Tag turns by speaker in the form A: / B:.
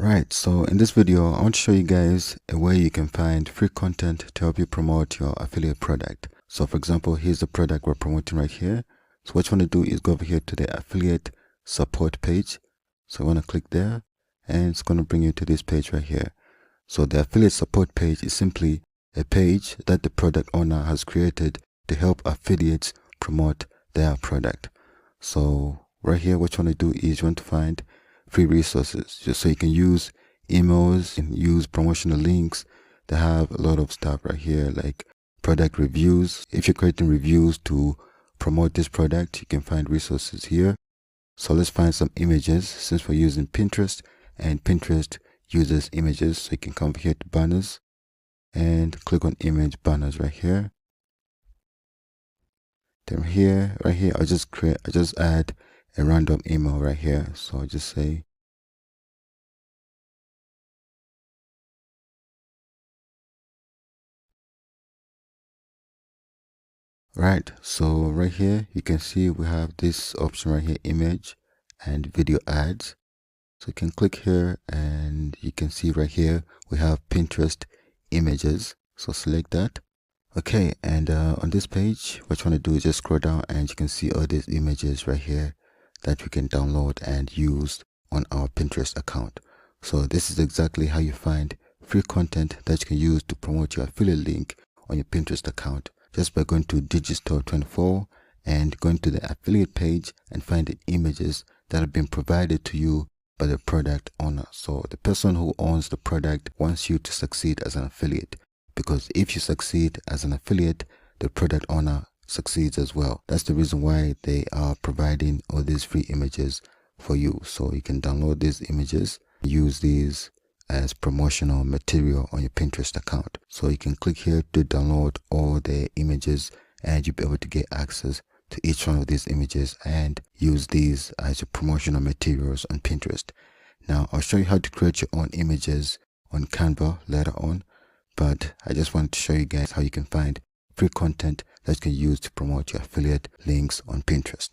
A: Right, so in this video, I want to show you guys a way you can find free content to help you promote your affiliate product. So for example, here's the product we're promoting right here. So what you want to do is go over here to the affiliate support page. So you want to click there and it's going to bring you to this page right here. So the affiliate support page is simply a page that the product owner has created to help affiliates promote their product. So right here, what you want to do is you want to find free resources just so you can use emails and use promotional links. They have a lot of stuff right here like product reviews. If you're creating reviews to promote this product, you can find resources here. So let's find some images since we're using Pinterest, and Pinterest uses images. So you can come here to banners and click on image banners right here. Then right here, I just add a random email right here. So I just say right. So right here, you can see we have this option right here, image and video ads. So you can click here and you can see right here, we have Pinterest images. So select that. Okay, and on this page, what you want to do is just scroll down and you can see all these images right here that we can download and use on our Pinterest account. So this is exactly how you find free content that you can use to promote your affiliate link on your Pinterest account, just by going to Digistore24 and going to the affiliate page and finding images that have been provided to you by the product owner. So the person who owns the product wants you to succeed as an affiliate, because if you succeed as an affiliate, the product owner succeeds as well. That's the reason why they are providing all these free images for you. So you can download these images, use these as promotional material on your Pinterest account. So you can click here to download all the images and you'll be able to get access to each one of these images and use these as your promotional materials on Pinterest. Now I'll show you how to create your own images on Canva later on, but I just wanted to show you guys how you can find free content that you can use to promote your affiliate links on Pinterest.